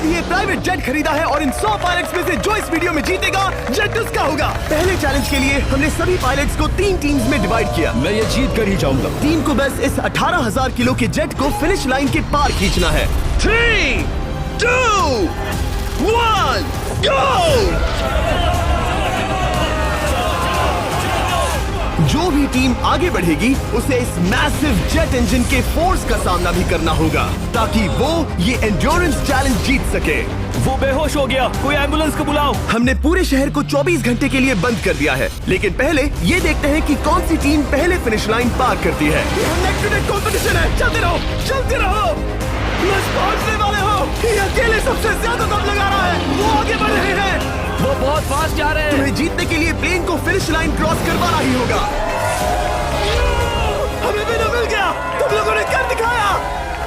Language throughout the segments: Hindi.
अभी ये प्राइवेट जेट खरीदा है और इन 100 पायलट्स में से जो इस वीडियो में जीतेगा जेट उसका होगा। पहले चैलेंज के लिए हमने सभी पायलट्स को 3 टीम्स में डिवाइड किया। मैं ये जीत कर ही जाऊंगा। टीम को बस इस 18,000 किलो के जेट को फिनिश लाइन के पार खींचना है। 3, 2, 1, गो! जो भी टीम आगे बढ़ेगी उसे इस मैसिव जेट इंजन के फोर्स का सामना भी करना होगा ताकि वो ये एंड्योरेंस चैलेंज जीत सके। वो बेहोश हो गया, कोई एम्बुलेंस को बुलाओ। हमने पूरे शहर को 24 घंटे के लिए बंद कर दिया है, लेकिन पहले ये देखते हैं कि कौन सी टीम पहले फिनिश लाइन पार करती है। नेक टू नेक कंपटीशन है, चलते रहो, चलते रहो। बस पहुंचने वाले हो। ये अकेले सबसे ज्यादा दम लगा रहा है, वो आगे बढ़ रहे हैं। वो बहुत फास्ट जा रहे हैं। तुम्हें जीतने के लिए प्लेन को फिनिश लाइन क्रॉस करवाना ही होगा। हमें भी मिल गया, तुम लोगों ने कर दिखाया।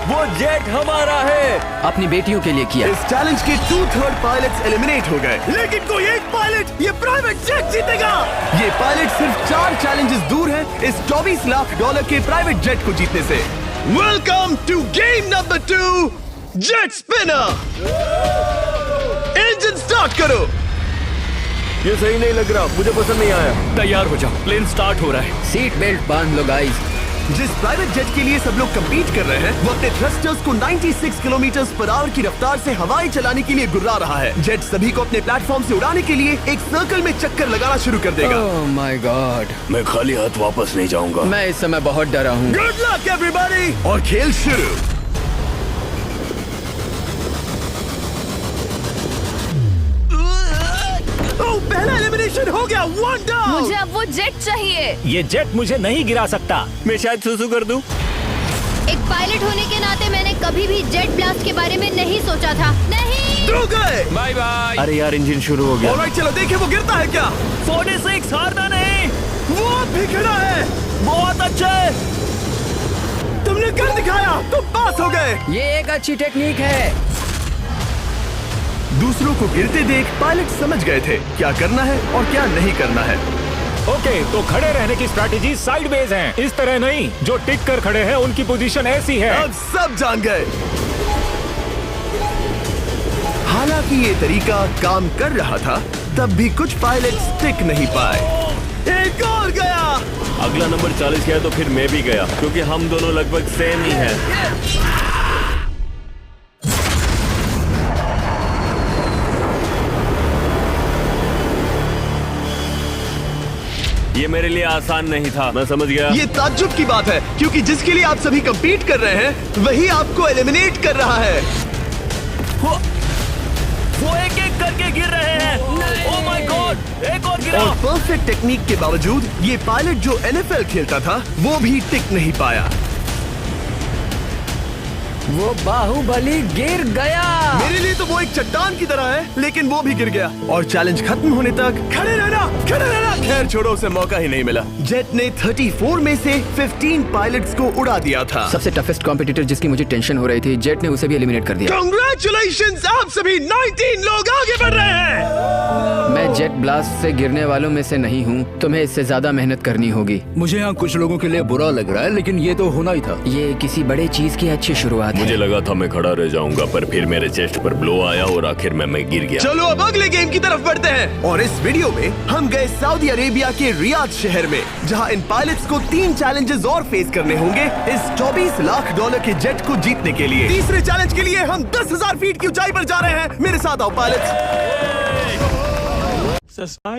वो जेट हमारा है। अपनी बेटियों के लिए किया। इस चैलेंज के 2/3 पायलट्स एलिमिनेट हो गए, लेकिन कोई एक पायलट ये प्राइवेट जेट जीतेगा। ये पायलट सिर्फ 4 चैलेंजेस दूर है इस $24 लाख के प्राइवेट जेट को जीतने से। Welcome to game number 2, jet spinner. Engine start करो। ये सही नहीं लग रहा, मुझे पसंद नहीं आया। तैयार हो जाओ, प्लेन स्टार्ट हो रहा है। सीट बेल्ट बांध लो गाइस। जिस प्राइवेट जेट के लिए सब लोग compete कर रहे हैं वो अपने थ्रस्टर्स को 96 किलोमीटर पर आवर की रफ्तार से हवाएं चलाने के लिए गुर्रा रहा है। जेट सभी को अपने प्लेटफॉर्म से उड़ाने के लिए एक सर्कल में चक्कर लगाना शुरू कर देगा। ओह माय गॉड, मैं खाली हाथ वापस नहीं जाऊंगा। मैं इस समय बहुत डरा हूँ। गुड लक एवरीबॉडी, और खेल शुरू। पहला एलिमिनेशन हो गया, 1 डाउन। मुझे अब वो जेट चाहिए। ये जेट मुझे नहीं गिरा सकता। मैं शायद सुसु कर दूं। एक पायलट होने के नाते मैंने कभी भी जेट ब्लास्ट के बारे में नहीं सोचा था। नहीं। दो गए। Bye bye. अरे यार, इंजन शुरू हो गया। ऑलराइट, चलो देखें वो गिरता है क्या। 46 हारना नहीं। वो भी खड़ा है। बहुत अच्छा है। तुमने कर दिखाया, तुम पास हो गए। ये एक अच्छी टेक्निक है। दूसरों को गिरते देख पायलट समझ गए थे क्या करना है और क्या नहीं करना है। ओके, तो खड़े रहने की स्ट्रैटेजी साइडवेज है, इस तरह नहीं। जो टिक कर खड़े हैं उनकी पोजीशन ऐसी है। अब सब जान गए। हालांकि ये तरीका काम कर रहा था, तब भी कुछ पायलट टिक नहीं पाए। एक और गया। अगला नंबर 40 गया तो फिर मैं भी गया, क्योंकि हम दोनों लगभग सेम ही हैं। ये मेरे लिए आसान नहीं था, मैं समझ गया। ये ताज्जुब की बात है, क्योंकि जिसके लिए आप सभी compete कर रहे हैं वही आपको एलिमिनेट कर रहा है। वो एक एक करके गिर रहे हैं। ओह माय गॉड, एक और गिरा। और परफेक्ट टेक्निक के बावजूद ये पायलट जो NFL खेलता था वो भी टिक नहीं पाया। वो बाहुबली गिर गया। मेरे लिए तो वो एक चट्टान की तरह है, लेकिन वो भी गिर गया। और चैलेंज खत्म होने तक खड़े रहना, खड़े रहना। खैर छोड़ो, उसे मौका ही नहीं मिला। जेट ने 34 में से 15 पायलट्स को उड़ा दिया था। सबसे टफेस्ट कॉम्पिटिटर जिसकी मुझे टेंशन हो रही थी, जेट ने उसे भी एलिमिनेट कर दिया। कांग्रेचुलेशंस, आप सभी 19 लोग आगे बढ़ रहे हैं। मैं जेट ब्लास्ट से गिरने वालों में से नहीं हूँ, तुम्हें इससे ज्यादा मेहनत करनी होगी। मुझे यहाँ कुछ लोगों के लिए बुरा लग रहा है, लेकिन ये तो होना ही था। ये किसी बड़े चीज की अच्छी शुरुआत है। मुझे लगा था मैं खड़ा रह जाऊंगा, पर फिर मेरे चेस्ट पर ब्लो आया और आखिर में मैं गिर गया। चलो अब अगले गेम की तरफ बढ़ते हैं। और इस वीडियो में हम गए सऊदी अरेबिया के रियाद शहर में, जहां इन पायलट्स को 3 चैलेंजेस और फेस करने होंगे इस $24 लाख के जेट को जीतने के लिए। तीसरे चैलेंज के लिए हम 10,000 फीट की ऊंचाई पर जा रहे हैं। मेरे साथ आओ पायलट्स।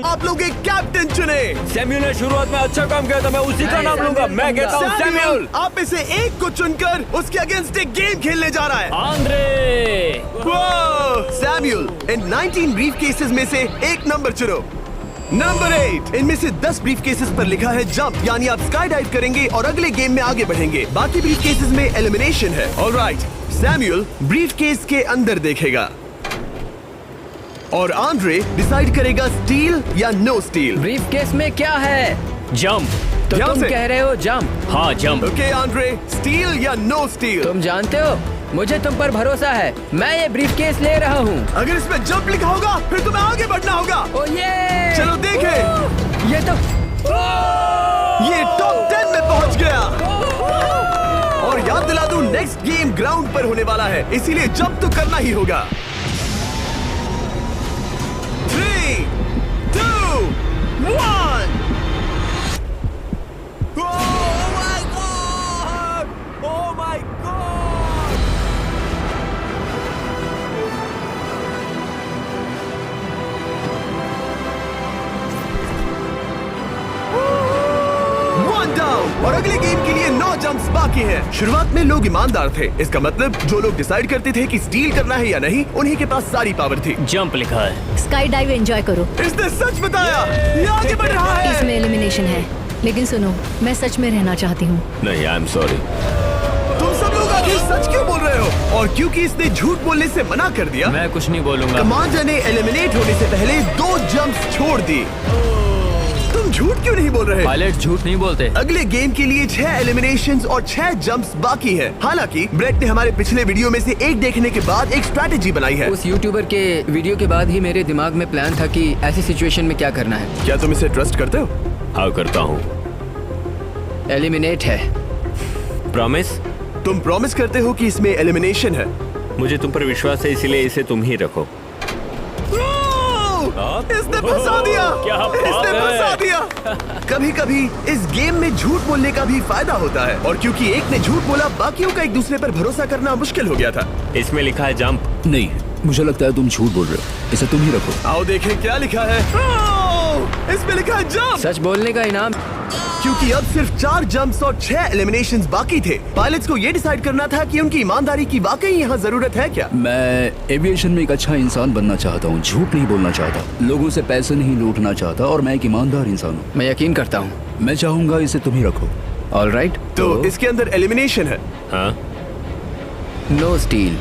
आप लोग एक कैप्टन चुने। सैम्यूल ने शुरुआत में अच्छा काम किया था, मैं उसी का नाम लूंगा। मैं कहता हूँ सैम्यूल। आप में से एक को चुनकर उसके अगेंस्ट एक गेम खेलने जा रहा है। आंद्रे। सैम्यूल, इन 19 ब्रीफ केसेस में से एक नंबर चुनो। नंबर 8। इनमें से 10 ब्रीफ केसेस पर लिखा है जंप, यानी आप स्काई डाइव करेंगे और अगले गेम में आगे बढ़ेंगे। बाकी ब्रीफ केसेस में एलिमिनेशन है। ऑलराइट, सैम्यूल ब्रीफ केस के अंदर देखेगा और आंद्रे डिसाइड करेगा स्टील या नो स्टील। ब्रीफ केस में क्या है? जंप। तो ध्यान तुम से। कह रहे हो जंप? हाँ, जंप। ओके आंद्रे, स्टील या नो स्टील? तुम जानते हो, मुझे तुम पर भरोसा है। मैं ये ब्रीफ केस ले रहा हूँ। अगर इसमें जंप लिखा होगा फिर तुम्हें आगे बढ़ना होगा। ओ ये चलो देखें। ये तो ये टॉप 10 में पहुंच गया। और याद दिला दूं, नेक्स्ट गेम ग्राउंड पर होने वाला है, इसीलिए जंप तो करना ही होगा। 2, 1. Oh my God! Oh my God! One down और अगले गेम के लिए 9 जंप्स बाकी हैं। शुरुआत में लोग ईमानदार थे, इसका मतलब जो लोग डिसाइड करते थे कि स्टील करना है या नहीं, उन्हीं के पास सारी पावर थी। जंप लिखा है। स्काई डाइव एंजॉय करो। इसने सच बताया, ये आगे बढ़ रहा है। इसमें एलिमिनेशन है, लेकिन सुनो, मैं सच में रहना चाहती हूँ। नहीं, आई एम सॉरी। तुम सब लोग आखिर सच क्यों बोल रहे हो? और क्योंकि इसने झूठ बोलने से मना कर दिया, मैं कुछ नहीं बोलूंगा। कमांडर ने एलिमिनेट होने से पहले 2 जंप्स छोड़ दी। तुम झूठ क्यों नहीं बोल रहे? पायलट झूठ नहीं बोलते। अगले गेम के लिए 6 एलिमिनेशंस और 6 जंप्स बाकी है। हालांकि ब्रेट ने हमारे पिछले वीडियो में से एक देखने के बाद एक स्ट्रैटेजी बनाई है। उस यूट्यूबर के वीडियो के बाद ही मेरे दिमाग में प्लान था कि ऐसी सिचुएशन में क्या करना है। क्या तुम इसे ट्रस्ट करते हो? हाँ, करता हूँ। एलिमिनेट है। प्रॉमिस? तुम प्रॉमिस करते हो कि इसमें एलिमिनेशन है? मुझे तुम पर विश्वास है, इसीलिए इसे तुम ही रखो। इसने फंसा दिया। क्या बात इसने है? फंसा दिया। कभी-कभी इस गेम में झूठ बोलने का भी फायदा होता है, और क्योंकि एक ने झूठ बोला, बाकियों का एक दूसरे पर भरोसा करना मुश्किल हो गया था। इसमें लिखा है जंप। नहीं, मुझे लगता है तुम झूठ बोल रहे हो। इसे तुम ही रखो। आओ देखें क्या लिखा है। इसमें लिखा है जंप। सच बोलने का इनाम। क्योंकि अब सिर्फ 4 जंप्स और 6 एलिमिनेशंस बाकी थे, पायलट्स को ये डिसाइड करना था कि उनकी ईमानदारी की वाकई यहाँ जरूरत है क्या। मैं एविएशन में एक अच्छा इंसान बनना चाहता हूँ, झूठ नहीं बोलना चाहता, लोगों से पैसे नहीं लूटना चाहता, और मैं एक ईमानदार इंसान हूँ। मैं यकीन करता हूँ। मैं चाहूंगा इसे तुम ही रखो। All right. तो इसके अंदर एलिमिनेशन है। हाँ। No steel.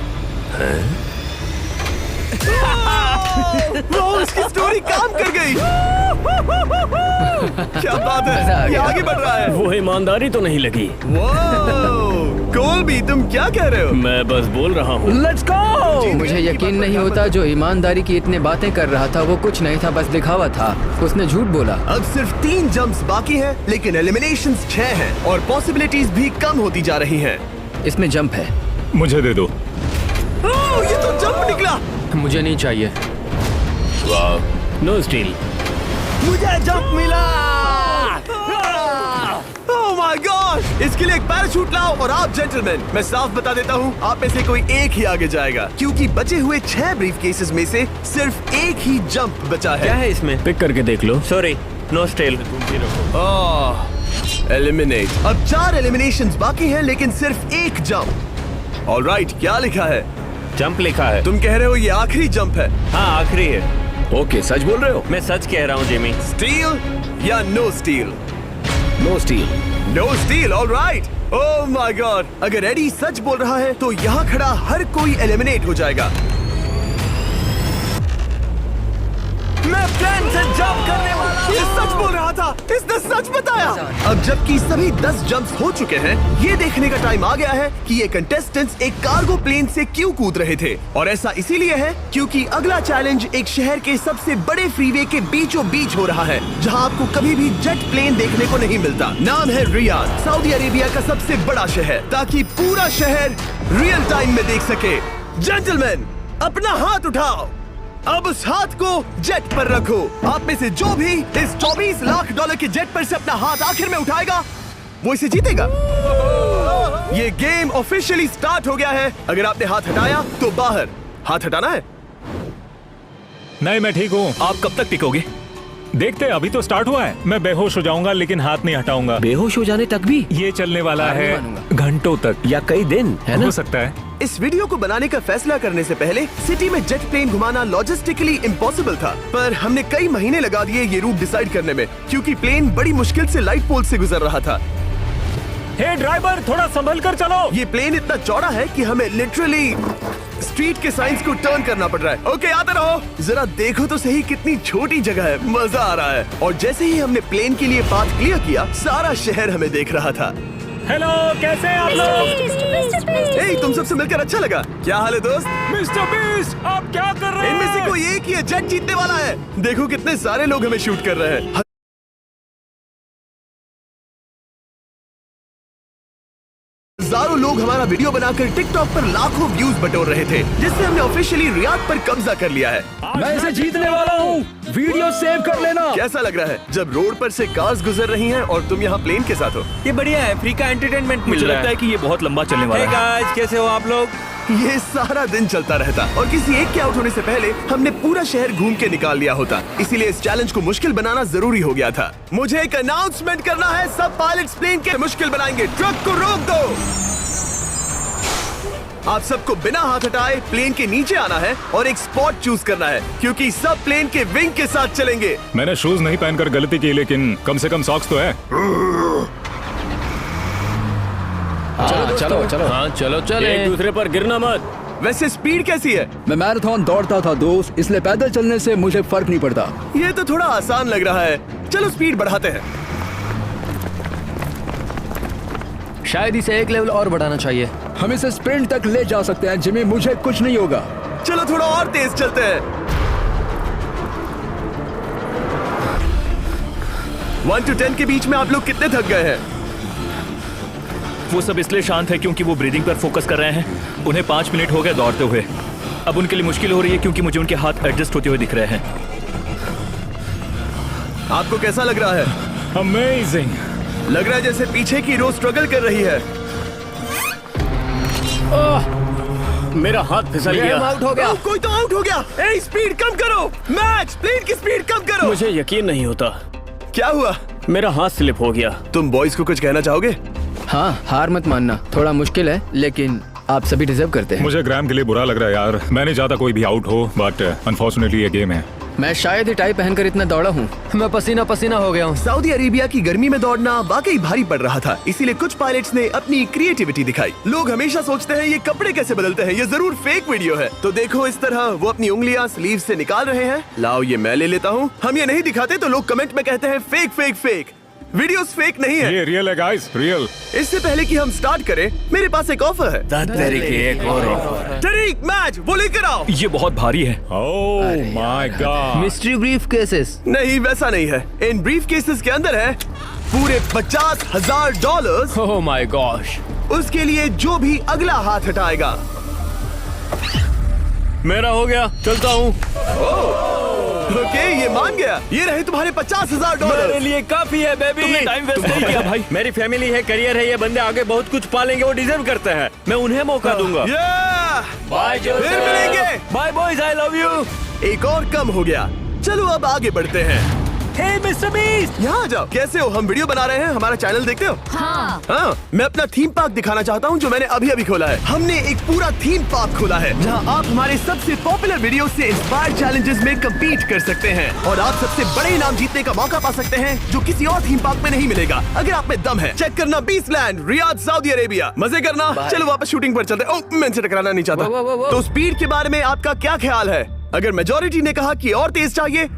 इसकी स्टोरी काम कर गई। क्या बात मजा आ है, ये गया। आगे बढ़ रहा है। वो ईमानदारी तो नहीं लगी। कोलबी, तुम क्या कह रहे हो? मैं बस बोल रहा हूँ। Let's go. मुझे यकीन नहीं होता जो ईमानदारी की इतने बातें कर रहा था वो कुछ नहीं था, बस दिखावा था। उसने झूठ बोला। अब सिर्फ 3 जंप्स बाकी हैं, लेकिन एलिमिनेशंस 6 हैं और पॉसिबिलिटीज भी कम होती जा रही हैं। इसमें जंप है। मुझे दे दो। ये तो जंप निकला। मुझे नहीं चाहिए। No steel. मुझे जंप मिला। ओह माय गॉड! इसके लिए एक पैराशूट लाओ। और आप जेंटलमैन, मैं साफ बता देता हूँ, आप में से कोई एक ही आगे जाएगा, क्योंकि बचे हुए 6 ब्रीफ केसेस में से सिर्फ एक ही जंप बचा क्या है। है इसमें? पिक करके देख लो। Sorry, no steel. तुम ही रखो। एलिमिनेट। अब 4 एलिमिनेशंस बाकी हैं, लेकिन सिर्फ एक जंप। ऑलराइट, क्या लिखा है? जंप लिखा है। तुम कह रहे हो ये आखिरी जंप है? हाँ, आखिरी है। ओके, सच बोल रहे हो? मैं सच कह रहा हूँ जिमी। स्टील या no steal? No steal. No steal, alright. Oh my god! अगर एडी सच बोल रहा है तो यहाँ खड़ा हर कोई एलिमिनेट हो जाएगा। मैं प्लेन से जंप करने वाला। ये सच बोल रहा था, इसने सच बताया। अब जबकि सभी 10 जंप्स हो चुके हैं, ये देखने का टाइम आ गया है कि ये कंटेस्टेंट्स एक कार्गो प्लेन से क्यों कूद रहे थे। और ऐसा इसीलिए है क्योंकि अगला चैलेंज एक शहर के सबसे बड़े फ्रीवे के बीचों बीच हो रहा है, जहां आपको कभी भी जेट प्लेन देखने को नहीं मिलता। नाम है रियाद, सऊदी अरेबिया का सबसे बड़ा शहर, ताकि पूरा शहर रियल टाइम में देख सके। जेंटलमैन, अपना हाथ उठाओ। अब उस हाथ को जेट पर रखो। आप में से जो भी इस $24 लाख के जेट पर से अपना हाथ आखिर में उठाएगा, वो इसे जीतेगा। ये गेम ऑफिशियली स्टार्ट हो गया है। अगर आपने हाथ हटाया तो बाहर। हाथ हटाना है। नहीं, मैं ठीक हूँ। आप कब तक टिकोगे? देखते, अभी तो स्टार्ट हुआ है। मैं बेहोश हो जाऊंगा, लेकिन हाथ नहीं हटाऊंगा। बेहोश हो जाने तक भी? ये चलने वाला हार नहीं है मानूंगा। घंटों तक या कई दिन, है ना? हो सकता है। इस वीडियो को बनाने का फैसला करने से पहले सिटी में जेट प्लेन घुमाना लॉजिस्टिकली इम्पॉसिबल था, पर हमने कई महीने लगा दिए ये रूट डिसाइड करने में, क्योंकि प्लेन बड़ी मुश्किल से लाइट पोल से गुजर रहा था। हे ड्राइवर, थोड़ा संभल कर चलो। ये प्लेन इतना चौड़ा है कि हमें लिटरली स्ट्रीट के साइंस को टर्न करना पड़ रहा है। ओके, आते रहो। जरा देखो तो सही कितनी छोटी जगह है, मजा आ रहा है। और जैसे ही हमने प्लेन के लिए पाथ क्लियर किया, सारा शहर हमें देख रहा था। हेलो, कैसे हैं आप लोग? ए, तुम सबसे मिलकर अच्छा लगा। क्या हाल है दोस्त? मिस्टर बीस्ट, आप क्या कर रहे हैं? इनमें से कोई एक ही है जेट जीतने वाला है। देखो कितने सारे लोग हमें शूट कर रहे हैं। हजारों लोग लोग हमारा वीडियो बनाकर टिकटॉक पर लाखों व्यूज बटोर रहे थे, जिससे हमने ऑफिशियली रियाद पर कब्जा कर लिया है। मैं इसे जीतने वाला हूँ। वीडियो सेव कर लेना। कैसा लग रहा है जब रोड पर से कार्स गुजर रही हैं और तुम यहाँ प्लेन के साथ हो? ये बढ़िया है, फ्री का एंटरटेनमेंट मिल रहा है। लगता है कि ये बहुत लंबा चलने वाला है। गाइस, कैसे हो आप लोग? ये सारा दिन चलता रहता और किसी एक के आउट होने से पहले हमने पूरा शहर घूम के निकाल लिया होता। इसीलिए इस चैलेंज को मुश्किल बनाना जरूरी हो गया था। मुझे एक अनाउंसमेंट करना है। सब पायलट्स प्लेन के मुश्किल बनाएंगे। ट्रक को रोक दो। आप सबको बिना हाथ हटाए प्लेन के नीचे आना है और एक स्पॉट चूज करना है, क्योंकि सब प्लेन के विंग के साथ चलेंगे। मैंने शूज नहीं पहनकर गलती की, लेकिन कम से कम सॉक्स तो है। चलो हाँ चलो चलो, एक दूसरे पर गिरना मत। वैसे स्पीड कैसी है? मैं मैराथन दौड़ता था दोस्त, इसलिए पैदल चलने से मुझे फर्क नहीं पड़ता। ये तो थोड़ा आसान लग रहा है। चलो स्पीड बढ़ाते हैं। शायद इसे एक लेवल और बढ़ाना चाहिए। हम इसे स्प्रिंट तक ले जा सकते हैं जिमी, मुझे कुछ नहीं होगा। चलो थोड़ा और तेज चलते हैं। 1 to 10 के बीच में आप लोग कितने थक गए हैं? वो सब इसलिए शांत है क्योंकि वो ब्रीदिंग पर फोकस कर रहे हैं। उन्हें 5 मिनट हो गए दौड़ते हुए। अब उनके लिए मुश्किल हो रही है क्योंकि मुझे उनके हाथ एडजस्ट होते हुए दिख रहे हैं। आपको कैसा लग रहा है? अमेजिंग। लग रहा है जैसे पीछे की रो स्ट्रगल कर रही है। मेरा हाथ फिसल गया। आउट हो गया। कोई तो आउट हो गया। ए, स्पीड कम करो। मैक्स, प्लेन की स्पीड कम करो। मुझे यकीन नहीं होता, क्या हुआ? मेरा हाथ स्लिप हो गया। तुम बॉयज को कुछ कहना चाहोगे? हाँ, हार मत मानना। थोड़ा मुश्किल है, लेकिन आप सभी डिजर्व करते हैं। मुझे ग्राम के लिए बुरा लग रहा है यार। मैं नहीं चाहता कोई भी आउट हो, बट अनफॉर्चुनेटली ये गेम है। मैं शायद ही टाई पहनकर इतना दौड़ा हूँ। मैं पसीना पसीना हो गया हूँ। सऊदी अरेबिया की गर्मी में दौड़ना वाकई भारी पड़ रहा था, इसीलिए कुछ पायलट्स ने अपनी क्रिएटिविटी दिखाई। लोग हमेशा सोचते हैं ये कपड़े कैसे बदलते हैं, ये जरूर फेक वीडियो है। तो देखो इस तरह वो अपनी उंगलियां स्लीव से निकाल रहे हैं। लाओ ये मैं ले लेता हूँ। हम ये नहीं दिखाते तो लोग कमेंट में कहते हैं fake fake fake. Videos fake नहीं है। ये रियल है गाइस, रियल। इससे पहले कि हम स्टार्ट करें, मेरे पास एक ऑफर है। एक और ऑफर। तरीक मैच वो लेकर आओ। ये बहुत भारी है। ओह my God. Mystery brief cases. नहीं वैसा नहीं है। इन ब्रीफ केसेस के अंदर है पूरे $50,000। Oh my gosh. उसके लिए जो भी अगला हाथ हटाएगा। मेरा हो गया, चलता हूँ। ओके, ये मान गया। ये रहे तुम्हारे $50,000। मेरे लिए काफी है बेबी। तुमने टाइम वेस्ट नहीं किया भाई। मेरी फैमिली है, करियर है, ये बंदे आगे बहुत कुछ पालेंगे, वो डिजर्व करते हैं। मैं उन्हें मौका दूंगा। बाय फिर मिलेंगे। Bye boys, I love you. एक और कम हो गया। चलो अब आगे बढ़ते हैं। हे मिस्टर बीस्ट, यहाँ आ जाओ। कैसे हो? हम वीडियो बना रहे हैं। हमारा चैनल देखते हो? हाँ, मैं अपना थीम पार्क दिखाना चाहता हूँ जो मैंने अभी अभी खोला है। हमने एक पूरा थीम पार्क खोला है जहाँ आप हमारे सबसे पॉपुलर वीडियो से इंस्पायर चैलेंजेस में कम्पीट कर सकते हैं और आप सबसे बड़े इनाम जीतने का मौका पा सकते हैं जो किसी और थीम पार्क में नहीं मिलेगा। अगर आप में दम है, चेक करना बीस्टलैंड, रियाद, सऊदी अरेबिया। मजे करना। चलो वापस शूटिंग पर चलते। ओह, मैं इनसे टकराना नहीं चाहता। तो स्पीड के बारे में आपका क्या ख्याल है? अगर मेजोरिटी ने कहा कि और तेज चाहिए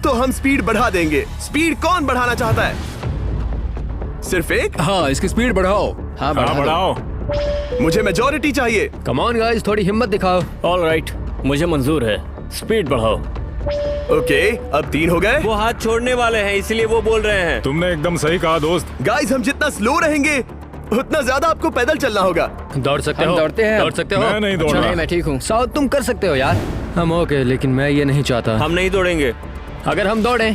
तो हम स्पीड बढ़ा देंगे। स्पीड कौन बढ़ाना चाहता है? सिर्फ एक? हाँ, इसकी स्पीड बढ़ाओ। हाँ, बढ़ाओ। मुझे मेजोरिटी चाहिए। कम ऑन गाइस, थोड़ी हिम्मत दिखाओ। ऑलराइट, मुझे मंजूर है। स्पीड बढ़ाओ। ओके, अब 3 हो गए। वो हाथ छोड़ने वाले हैं, इसलिए वो बोल रहे हैं। तुमने एकदम सही कहा दोस्त। गाइस, हम जितना स्लो रहेंगे उतना ज्यादा आपको पैदल चलना होगा। दौड़ सकते हो? दौड़ते हैं। दौड़ सकते हो? मैं नहीं दौड़ रहा। मैं ठीक हूँ। साउथ तुम कर सकते हो यार। हम ओके, लेकिन मैं ये नहीं चाहता। हम नहीं दौड़ेंगे। अगर हम दौड़े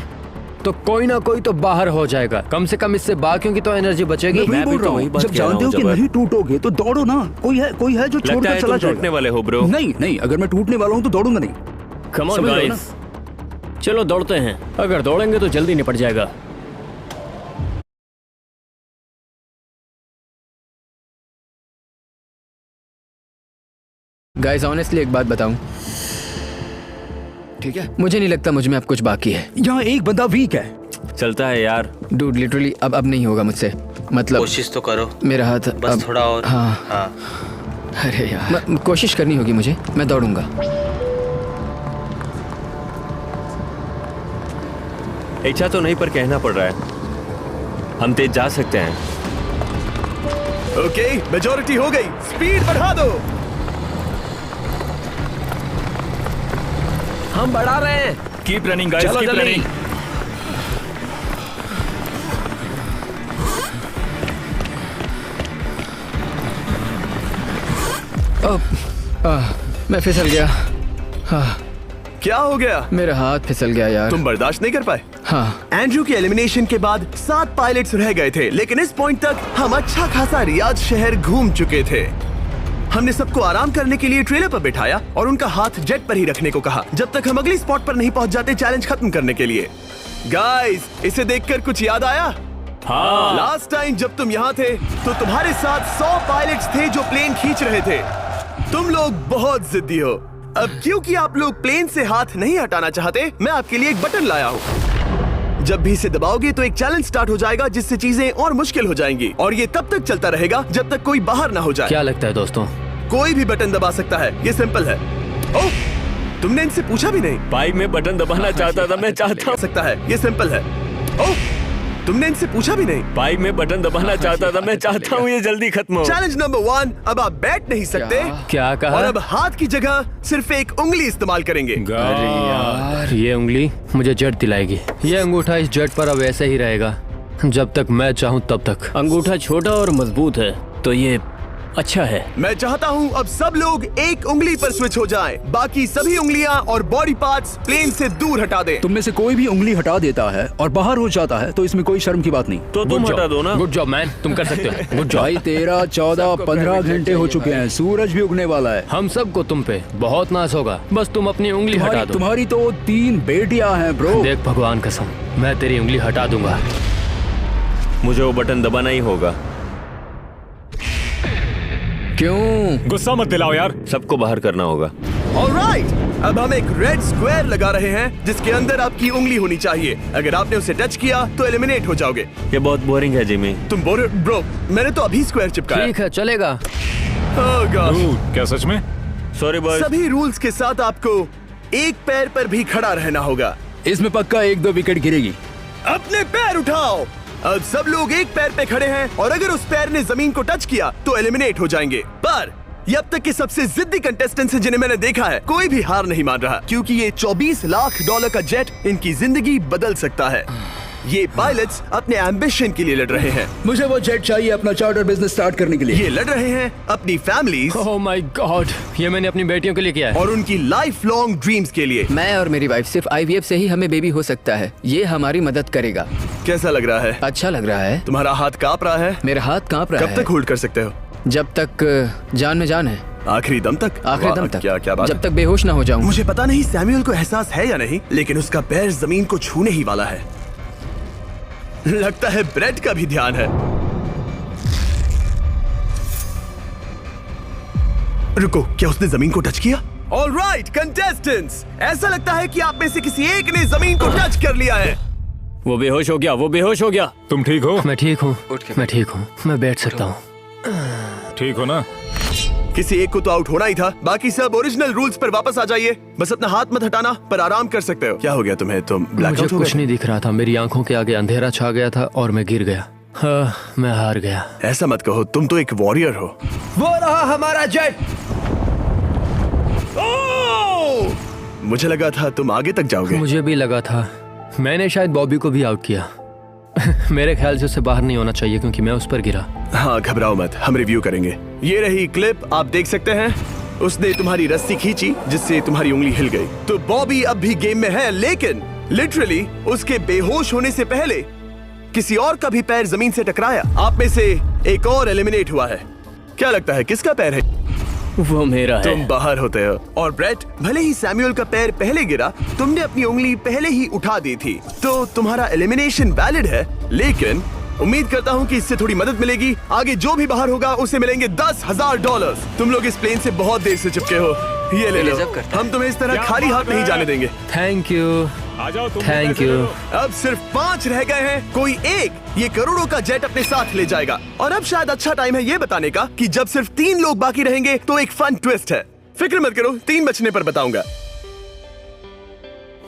तो कोई ना कोई तो बाहर हो जाएगा। कम से कम इससे बाकियों की तो एनर्जी बचेगी। मैं वही बोल रहा हूँ, जब जानते हो कि नहीं टूटोगे तो दौड़ो ना। कोई है जो छोड़कर चला जाएगा। टूटने वाले हो ब्रो। नहीं, अगर मैं टूटने वाला हूँ तो दौड़ूंगा नहीं। कम ऑन समझ रहे हो गाइस, चलो दौड़ते हैं। अगर दौड़ेंगे तो जल्दी निपट जाएगा। गाइस, ऑनेस्टली एक बात बताऊं, ठीक है? मुझे नहीं लगता मुझ में अब कुछ बाकी है। यहाँ एक बंदा वीक है। चलता है यार। डूड, लिटरली अब नहीं होगा मुझसे। मतलब कोशिश तो करो। मेरा हाथ बस अब, थोड़ा और। हाँ। अरे यार, कोशिश करनी होगी मुझे। मैं दौड़ूंगा। इच्छा तो नहीं पर कहना पड़ रहा है। हम तेज जा सकते हैं। ओके, मेजोरिटी हो गई। स्पीड बढ़ा दो। हम बढ़ा रहे हैं। Keep running guys, keep running. मैं फिसल गया। क्या हो गया? मेरा हाथ फिसल गया यार। तुम बर्दाश्त नहीं कर पाए? हाँ। एंड्रू के एलिमिनेशन के बाद 7 पायलट्स रह गए थे, लेकिन इस पॉइंट तक हम अच्छा खासा रियाद शहर घूम चुके थे। हमने सबको आराम करने के लिए ट्रेलर पर बिठाया और उनका हाथ जेट पर ही रखने को कहा जब तक हम अगली स्पॉट पर नहीं पहुंच जाते चैलेंज खत्म करने के लिए। गाइस, इसे देखकर कुछ याद आया? हाँ। लास्ट टाइम जब तुम यहाँ थे तो तुम्हारे साथ 100 पायलट्स थे जो प्लेन खींच रहे थे। तुम लोग बहुत जिद्दी हो। अब क्योंकि आप लोग प्लेन से हाथ नहीं हटाना चाहते, मैं आपके लिए एक बटन लाया हूँ। जब भी इसे दबाओगे तो एक चैलेंज स्टार्ट हो जाएगा जिससे चीजें और मुश्किल हो जाएंगी और ये तब तक चलता रहेगा जब तक कोई बाहर ना हो जाए। क्या लगता है दोस्तों? कोई भी बटन दबा सकता है, ये सिंपल है। ओह, तुमने इनसे पूछा भी नहीं। भाई मैं बटन दबाना चाहता था, मैं चाहता हूँ। सकता है, ये सिंपल है। ओह, तुमने इनसे पूछा भी नहीं। भाई मैं बटन दबाना चाहता था, मैं चाहता हूँ ये जल्दी खत्म हो। चैलेंज नंबर 1, अब आप बैठ नहीं सकते। क्या कहा? और अब हाथ की जगह सिर्फ एक उंगली इस्तेमाल करेंगे। अरे यार, ये उंगली मुझे जेट दिलाएगी। ये अंगूठा इस जेट पर अब ऐसे ही रहेगा जब तक मैं चाहूँ तब तक। अंगूठा छोटा और मजबूत है तो ये अच्छा है। मैं चाहता हूँ अब सब लोग एक उंगली पर स्विच हो जाएं। बाकी सभी उंगलियां और बॉडी पार्ट्स प्लेन से दूर हटा दें। तुम में से कोई भी उंगली हटा देता है और बाहर हो जाता है तो इसमें कोई शर्म की बात नहीं। तो तुम हटा दो ना। गुड जॉब मैन, तुम कर सकते हो। Good job. भाई 13, 14, 15 घंटे हो चुके हैं, सूरज भी उगने वाला है। हम सबको तुम पे बहुत नाज होगा, बस तुम अपनी उंगली हटा दो। तुम्हारी तो 3 बेटियां हैं ब्रो। देख भगवान कसम, मैं तेरी उंगली हटा दूंगा। मुझे वो बटन दबाना ही होगा। क्यों? गुस्सा मत दिलाओ यार। सबको बाहर करना होगा। ऑलराइट, अब हम एक रेड स्क्वायर लगा रहे हैं जिसके अंदर आपकी उंगली होनी चाहिए। अगर आपने उसे टच किया तो एलिमिनेट हो जाओगे। ये बहुत बोरिंग है जिमी। तुम ब्रो, मैंने तो अभी स्क्वायर चिपकाया। ठीक है, चलेगा। Oh gosh। क्या सच में? Sorry boy. सभी रूल्स के साथ आपको एक पैर पर भी खड़ा रहना होगा। इसमें पक्का 1-2 विकेट गिरेगी। अपने पैर उठाओ। अब सब लोग एक पैर पे खड़े हैं और अगर उस पैर ने जमीन को टच किया तो एलिमिनेट हो जाएंगे। पर ये अब तक के सबसे जिद्दी कंटेस्टेंट्स हैं जिन्हें मैंने देखा है। कोई भी हार नहीं मान रहा क्योंकि ये $24 लाख का जेट इनकी जिंदगी बदल सकता है। ये पायलट्स अपने एम्बिशन के लिए लड़ रहे हैं। मुझे वो जेट चाहिए अपना चार्टर बिजनेस स्टार्ट करने के लिए। ये लड़ रहे हैं अपनी फैमिलीज ओह माय गॉड, ये मैंने अपनी बेटियों के लिए किया है। और उनकी लाइफ लॉन्ग ड्रीम्स के लिए। मैं और मेरी वाइफ सिर्फ IVF से ही हमें बेबी हो सकता है। ये हमारी मदद करेगा। कैसा लग रहा है? अच्छा लग रहा है। तुम्हारा हाथ कांप रहा है? मेरा हाथ कांप रहा है। कब तक होल्ड कर सकते हो? जब तक जान में जान है। आखिरी दम तक? आखिरी वाह, दम तक। क्या बात जब है। तक बेहोश ना हो जाऊं। मुझे पता नहीं सैमुअल को एहसास है या नहीं, लेकिन उसका पैर जमीन को छूने ही वाला है। लगता है ब्रेड का भी ध्यान है। रुको, क्या उसने जमीन को टच किया? ऑलराइट कंटेस्टेंट्स, ऐसा लगता है कि आप में से किसी एक ने जमीन को टच कर लिया है। वो बेहोश हो गया, वो बेहोश हो गया। तुम ठीक हो? मैं ठीक हूँ, मैं ठीक हूँ, मैं बैठ सकता हूँ। ठीक हो ना? किसी एक को तो आउट होना ही था। बाकी सब ओरिजिनल रूल्स पर वापस आ जाइए। बस अपना हाथ मत हटाना, पर आराम कर सकते हो। क्या हो गया तुम्हें? तुम मुझे ब्लैकआउट हो कुछ गए? नहीं दिख रहा था, मेरी आंखों के आगे अंधेरा छा गया था और मैं गिर गया। हाँ, मैं हार गया। ऐसा मत कहो, तुम तो एक वॉरियर हो। वो रहा हमारा जेट। मुझे लगा था तुम आगे तक जाओगे। मुझे भी लगा था। मैंने शायद बॉबी को भी आउट किया। मेरे ख्याल से उसे बाहर नहीं होना चाहिए क्योंकि मैं उस पर गिरा। हाँ, घबराओ मत, हम रिव्यू करेंगे। ये रही क्लिप, आप देख सकते हैं। उसने तुम्हारी रस्सी खींची जिससे तुम्हारी उंगली हिल गई। तो बॉबी अब भी गेम में है, लेकिन लिटरली उसके बेहोश होने से पहले किसी और का भी पैर जमीन से टकराया। आप में से एक और एलिमिनेट हुआ है। क्या लगता है किसका पैर है? वो मेरा है। तुम बाहर होते हो। और ब्रेट, भले ही सैमुअल का पैर पहले गिरा, तुमने अपनी उंगली पहले ही उठा दी थी, तो तुम्हारा एलिमिनेशन वैलिड है। लेकिन उम्मीद करता हूँ कि इससे थोड़ी मदद मिलेगी। आगे जो भी बाहर होगा उसे मिलेंगे $10,000। तुम लोग इस प्लेन से बहुत देर से चिपके हो, ये ले लो। हम तुम्हें इस तरह खाली हाथ नहीं जाने देंगे। थैंक यू, आ जाओ तुम। Thank you. अब सिर्फ 5 रह गए हैं। कोई एक ये करोड़ों का जेट अपने साथ ले जाएगा। और अब शायद अच्छा टाइम है ये बताने का कि जब सिर्फ 3 लोग बाकी रहेंगे तो एक फन ट्विस्ट है। फिक्र मत करो, 3 बचने पर बताऊंगा।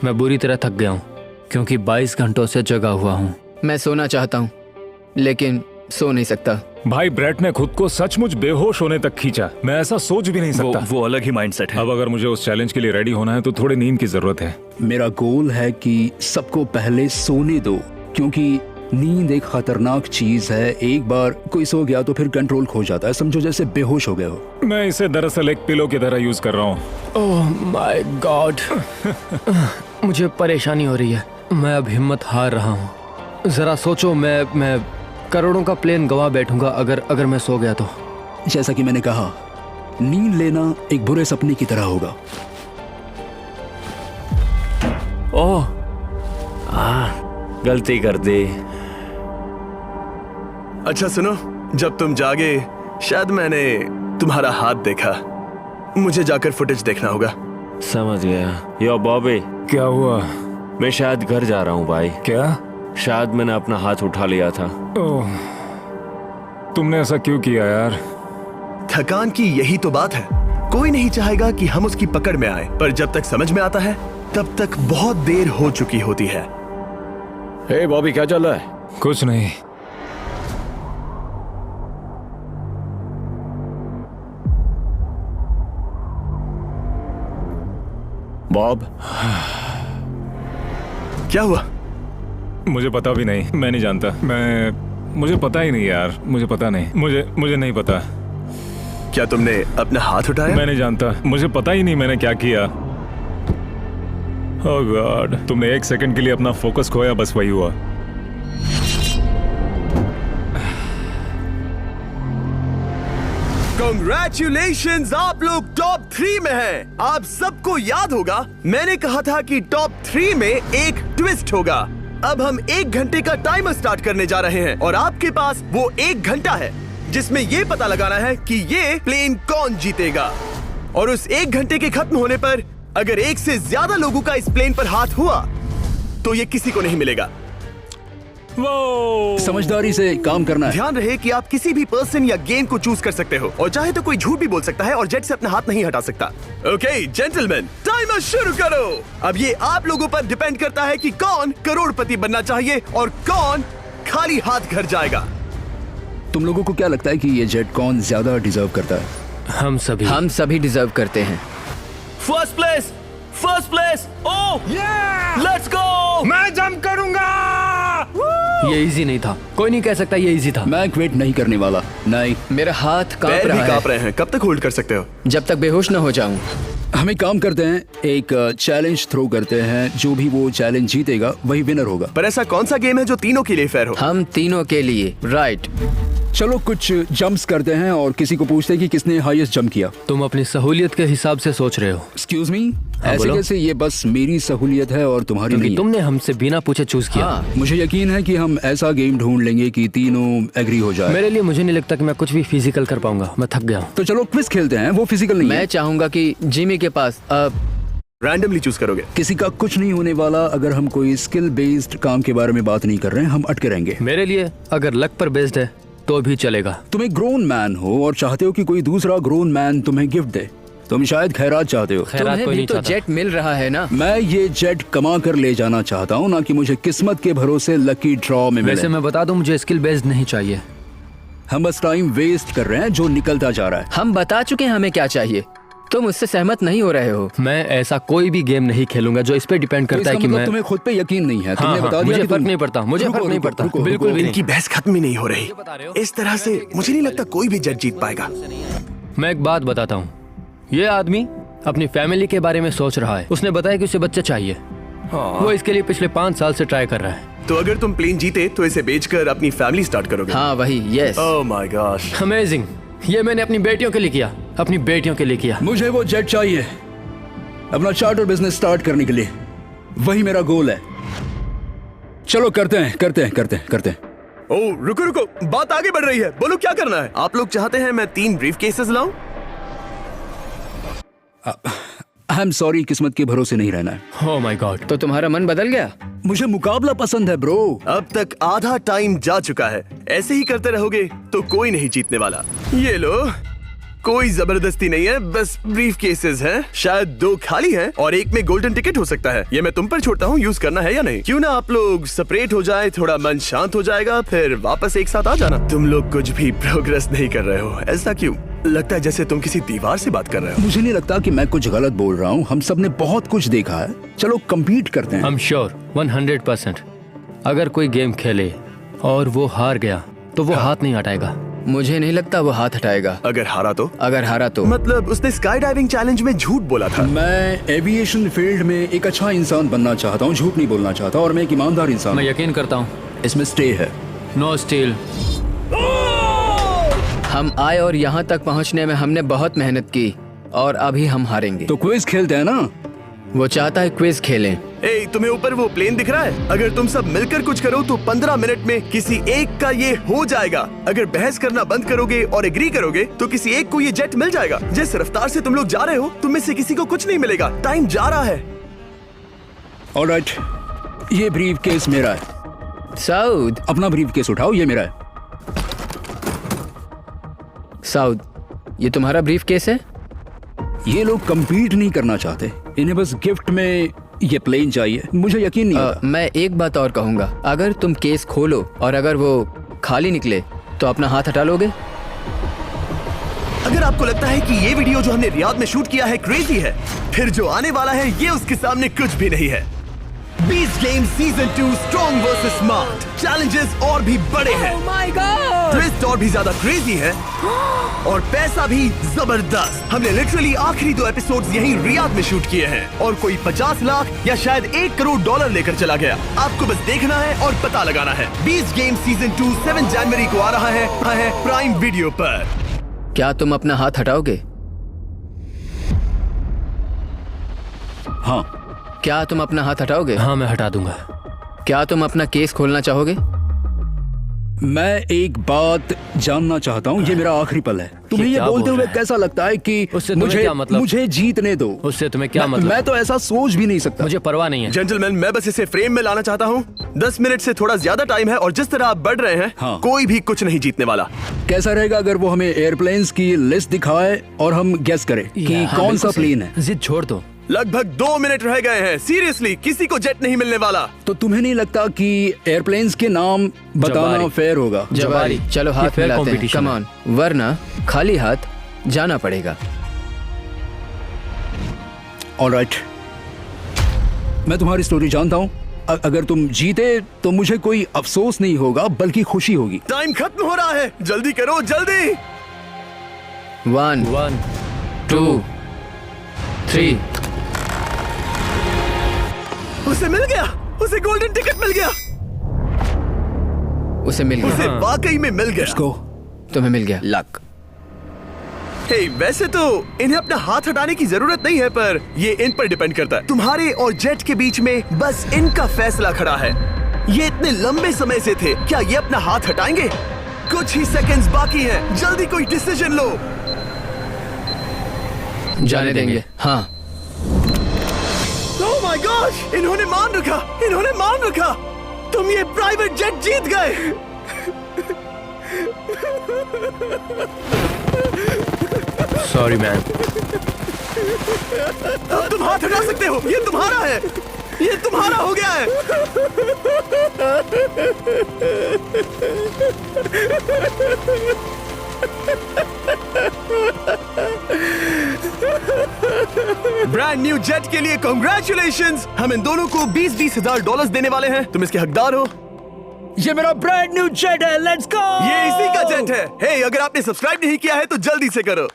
मैं बुरी तरह थक गया हूँ क्योंकि 22 घंटों से जगा हुआ हूँ। मैं सोना चाहता हूँ लेकिन सो नहीं सकता। भाई ब्रेट ने खुद को सचमुच बेहोश होने तक खींचा। मैं ऐसा सोच भी नहीं सकता। वो अलग ही माइंडसेट है। अब अगर मुझे उस चैलेंज के लिए रेडी होना है तो थोड़ी नींद की जरूरत है। मेरा गोल है कि सबको पहले सोने दो, क्योंकि नींद एक खतरनाक चीज है। एक बार कोई सो गया तो फिर कंट्रोल खो जाता है, समझो जैसे बेहोश हो गए हो। मैं इसे दरअसल एक पिलो की तरह यूज कर रहा हूँ। ओह माय गॉड, मुझे परेशानी हो रही है। मैं अब हिम्मत हार रहा हूँ। जरा सोचो, मैं करोड़ों का प्लेन गवा बैठूंगा अगर मैं सो गया तो। जैसा कि मैंने कहा, नींद लेना एक बुरे सपने की तरह होगा। ओह, गलती कर दी। अच्छा सुनो, जब तुम जागे शायद मैंने तुम्हारा हाथ देखा। मुझे जाकर फुटेज देखना होगा। समझ गया। यो बॉबी, क्या हुआ? मैं शायद घर जा रहा हूँ भाई। क्या? शायद मैंने अपना हाथ उठा लिया था। ओह, तुमने ऐसा क्यों किया यार? थकान की यही तो बात है। कोई नहीं चाहेगा कि हम उसकी पकड़ में आए, पर जब तक समझ में आता है तब तक बहुत देर हो चुकी होती है। हे बॉबी, क्या चल रहा है? कुछ नहीं। बॉब, क्या हुआ? मुझे पता भी नहीं, मैं नहीं जानता। मुझे पता ही नहीं यार, मुझे पता नहीं। मुझे नहीं पता। क्या तुमने अपना हाथ उठाया? मैं नहीं जानता, मुझे पता ही नहीं मैंने क्या किया। ओह गॉड, तुमने एक सेकंड के लिए अपना फोकस खोया, बस वही हुआ। Congratulations, आप लोग टॉप 3 में हैं। आप सबको याद होगा मैंने कहा था कि टॉप 3 में एक ट्विस्ट होगा। अब हम 1 घंटे का टाइमर स्टार्ट करने जा रहे हैं और आपके पास वो 1 घंटा है जिसमें ये पता लगाना है कि ये प्लेन कौन जीतेगा। और उस 1 घंटे के खत्म होने पर अगर 1 से ज्यादा लोगों का इस प्लेन पर हाथ हुआ तो ये किसी को नहीं मिलेगा। समझदारी से काम करना है। ध्यान रहे कि आप किसी भी पर्सन या गेम को चूज कर सकते हो और चाहे तो कोई झूठ भी बोल सकता है और जेट से अपना हाथ नहीं हटा सकता। ओके जेंटलमैन, टाइमर शुरू करो। अब ये आप लोगों पर डिपेंड करता है कि कौन करोड़पति बनना चाहिए और कौन खाली हाथ घर जाएगा। तुम लोगों को क्या लगता है कि ये जेट कौन ज्यादा डिजर्व करता है? हम सभी डिजर्व करते हैं। First place, first place. Oh let's go. मैं जंप करूंगा। ये इजी नहीं था, कोई नहीं कह सकता ये इजी था। मैं क्विट नहीं करने वाला। नहीं, मेरा हाथ कांप पैर भी रहा कांप है। रहे हैं। कब तक होल्ड कर सकते हो? जब तक बेहोश न हो जाऊं। हम एक काम करते हैं, एक चैलेंज थ्रो करते हैं। जो भी वो चैलेंज जीतेगा वही विनर होगा। पर ऐसा कौन सा गेम है जो तीनों के लिए फेयर हो? हम तीनों के लिए, राइट। चलो कुछ जंप्स करते हैं और किसी को पूछते हैं कि किसने हाईएस्ट जंप किया। तुम अपनी सहूलियत के हिसाब से सोच रहे हो। एक्सक्यूज मी, ऐसे बोलो। कैसे? ये बस मेरी सहूलियत है और तुम्हारी क्योंकि नहीं। तुमने हमसे बिना पूछे चूज किया। हाँ, मुझे यकीन है कि हम ऐसा गेम ढूंढ लेंगे कि तीनों एग्री हो जाए। मेरे लिए मुझे नहीं लगता कि मैं कुछ भी फिजिकल कर पाऊंगा। मैं थक गया हूँ। तो चलो क्विज खेलते हैं। वो फिजिकल नहीं मैं है। चाहूंगा कि जिमी के पास रैंडमली चूज करोगे? किसी का कुछ नहीं होने वाला। अगर हम कोई स्किल बेस्ड काम के बारे में बात नहीं कर रहे हैं, हम अटके रहेंगे। मेरे लिए अगर लक पर बेस्ड है तो भी चलेगा। तुम एक ग्रोन मैन हो और चाहते हो कि कोई दूसरा ग्रोन मैन तुम्हें गिफ्ट दे। तुम शायद खैरात चाहते हो। खैरात तुम्हें कोई भी नहीं तो चाहता। जेट मिल रहा है ना। मैं ये जेट कमा कर ले जाना चाहता हूँ, ना कि मुझे किस्मत के भरोसे लकी ड्रॉ में मिले। वैसे मैं बता दूं, मुझे स्किल बेस्ड नहीं चाहिए। हम बस टाइम वेस्ट कर रहे हैं जो निकलता जा रहा है। हम बता चुके हैं हमें क्या चाहिए। तुम उससे सहमत नहीं हो रहे हो। मैं ऐसा कोई भी गेम नहीं खेलूंगा जो इस पे डिपेंड तो करता है इसका कि मतलब मैं तुम्हें खुद पे यकीन नहीं है। तुमने हाँ, बता दिया मुझे कि फर्क तुम- नहीं पड़ता। मुझे रुको, फर्क नहीं रुको, पड़ता। रुको, बिल्कुल रुको। भी नहीं। इनकी बहस खत्म ही नहीं हो रही। इस तरह से मुझे नहीं लगता कोई भी जेट जीत पाएगा। मैं एक बात बताता हूँ। ये आदमी अपनी फैमिली के बारे में सोच रहा है। उसने बताया कि उसे बच्चा चाहिए। वो इसके लिए पिछले 5 साल से ट्राई कर रहा है। तो अगर तुम प्लेन जीते तो इसे बेचकर अपनी फैमिली स्टार्ट करोगे? हाँ वही, yes. Oh my gosh. Amazing. ये मैंने अपनी बेटियों के लिए किया। अपनी बेटियों के लिए किया। मुझे वो जेट चाहिए अपना चार्टर बिजनेस स्टार्ट करने के लिए। वही मेरा गोल है। चलो करते हैं। ओह रुको रुको, बात आगे बढ़ रही है। बोलो क्या करना है? आप लोग चाहते हैं मैं 3 ब्रीफ केसेस लाऊं? आई एम सॉरी, किस्मत के भरोसे नहीं रहना है। ओह माय गॉड। तो तुम्हारा मन बदल गया? मुझे मुकाबला पसंद है ब्रो। अब तक आधा टाइम जा चुका है। ऐसे ही करते रहोगे तो कोई नहीं जीतने वाला। ये लो, कोई जबरदस्ती नहीं है, बस ब्रीफ केसेस हैं। शायद 2 खाली हैं और एक में गोल्डन टिकट हो सकता है। ये मैं तुम पर छोड़ता हूँ, यूज करना है या नहीं। क्यों ना आप लोग सेपरेट हो जाए, थोड़ा मन शांत हो जाएगा, फिर वापस एक साथ आ जाना। तुम लोग कुछ भी प्रोग्रेस नहीं कर रहे हो। ऐसा क्यों? लगता है जैसे तुम किसी दीवार से बात कर रहे हो। मुझे नहीं लगता कि मैं कुछ गलत बोल रहा हूँ। हम सब ने बहुत कुछ देखा है। चलो कम्पीट करते हैं। I'm sure 100%। अगर कोई गेम खेले और वो हार गया तो वो हाथ नहीं हटाएगा। मुझे नहीं लगता वो हाथ हटाएगा। अगर हारा तो? अगर हारा तो मतलब उसने स्काई डाइविंग चैलेंज में झूठ बोला था। मैं एविएशन फील्ड में एक अच्छा इंसान बनना चाहता हूँ, झूठ नहीं बोलना चाहता, और मैं एक ईमानदार इंसान मैं हूँ। यकीन करता हूँ। इसमें स्टे है। No steal. हम आए और यहाँ तक पहुँचने में हमने बहुत मेहनत की और अभी हम हारेंगे। तो क्विज खेलते हैं ना? वो चाहता है क्विज खेलें। ए, तुम्हें ऊपर वो प्लेन दिख रहा है? अगर तुम सब मिलकर कुछ करो तो 15 मिनट में किसी एक का ये हो जाएगा। अगर बहस करना बंद करोगे और एग्री करोगे तो किसी एक को ये जेट मिल जाएगा। जिस रफ्तार से तुम लोग जा रहे हो, तुम में से किसी को कुछ नहीं मिलेगा। टाइम जा रहा है। ऑलराइट, ये ब्रीफ केस मेरा है। साउद, अपना ब्रीफ केस उठाओ, ये मेरा है। साउद, ये तुम्हारा ब्रीफ केस है? ये लोग compete नहीं करना चाहते, इन्हें बस गिफ्ट में ये प्लेन चाहिए। मुझे यकीन नहीं होता। मैं एक बात और कहूंगा, अगर तुम केस खोलो और अगर वो खाली निकले तो अपना हाथ हटा लोगे? अगर आपको लगता है कि ये वीडियो जो हमने रियाद में शूट किया है क्रेजी है, फिर जो आने वाला है ये उसके सामने कुछ भी नहीं है। Beast game season 2 strong versus smart. Challenges और भी बड़े हैं, ट्विस्ट और भी ज्यादा क्रेजी है और पैसा भी जबरदस्त। हमने लिटरली आखिरी 2 एपिसोड्स यहीं रियाद में शूट किए हैं और कोई 50 लाख या शायद $1 करोड़ लेकर चला गया। आपको बस देखना है और पता लगाना है। बीस्ट गेम सीजन 2 7 जनवरी को आ रहा है प्राइम वीडियो पर। क्या तुम अपना हाथ हटाओगे? हाँ। क्या तुम अपना हाथ हटाओगे? हाँ, मैं हटा दूंगा। क्या तुम अपना केस खोलना चाहोगे? मैं एक बात जानना चाहता हूँ, ये मेरा आखिरी पल है। तुम्हें ये क्या बोलते बोल हुए रहा है? कैसा लगता है कि उससे तुम्हें मुझे क्या मतलब? मुझे जीतने दो। उससे तुम्हें क्या मतलब? मैं तो ऐसा सोच भी नहीं सकता। मुझे परवाह नहीं है। जेंटलमैन, मैं बस इसे फ्रेम में लाना चाहता हूँ। 10 मिनट से थोड़ा ज्यादा टाइम है और जिस तरह आप बढ़ रहे हैं, हाँ। कोई भी कुछ नहीं जीतने वाला। कैसा रहेगा अगर वो हमें एयरप्लेन्स की लिस्ट दिखाए और हम गेस करें कि हाँ, कौन सा बिल्कुल सही। प्लेन है? जिद छोड़ दो। लगभग 2 मिनट रह गए हैं। सीरियसली, किसी को जेट नहीं मिलने वाला। तो तुम्हें नहीं लगता कि एयरप्लेन्स के नाम बताना जवारी। फेयर होगा? जवारी, चलो ये हाथ fair मिलाते हैं। competition कम है। ऑन, वरना खाली हाथ जाना पड़ेगा। ऑलराइट, मैं तुम्हारी स्टोरी जानता हूँ। अगर तुम जीते तो मुझे कोई अफसोस नहीं होगा बल्कि खुशी होगी। टाइम खत्म हो रहा है, जल्दी करो, जल्दी। 1 1 2 3। उसे मिल गया, उसे गोल्डन टिकट मिल गया। उसे मिल उसे गया। वाकई में मिल गया। इसको तुम्हें मिल गया। लक। हे, वैसे तो इन्हें अपना हाथ हटाने की जरूरत नहीं है, पर ये इन पर डिपेंड करता है। तुम्हारे और जेट के बीच में बस इनका फैसला खड़ा है। ये इतने लंबे समय से थे, क्या ये अपना हाथ हटाएंगे? कुछ ही सेकंड्स बाकी हैं, जल्दी कोई डिसीजन लो। जाने देंगे। हाँ। ओह माय गॉड, इन्होंने मान रखा, इन्होंने मान रखा। तुम ये प्राइवेट जेट जीत गए। Sorry man. अब तुम हाथ हटा सकते हो, ये तुम्हारा है, ये तुम्हारा हो गया है। ब्रांड न्यू जेट के लिए कांग्रेचुलेशंस। हम इन दोनों को 20-20 हजार डॉलर देने वाले हैं। तुम इसके हकदार हो। ये मेरा ब्रांड न्यू जेट है, लेट्स गो। ये इसी का जेट है। हे, अगर आपने सब्सक्राइब नहीं किया है तो जल्दी से करो।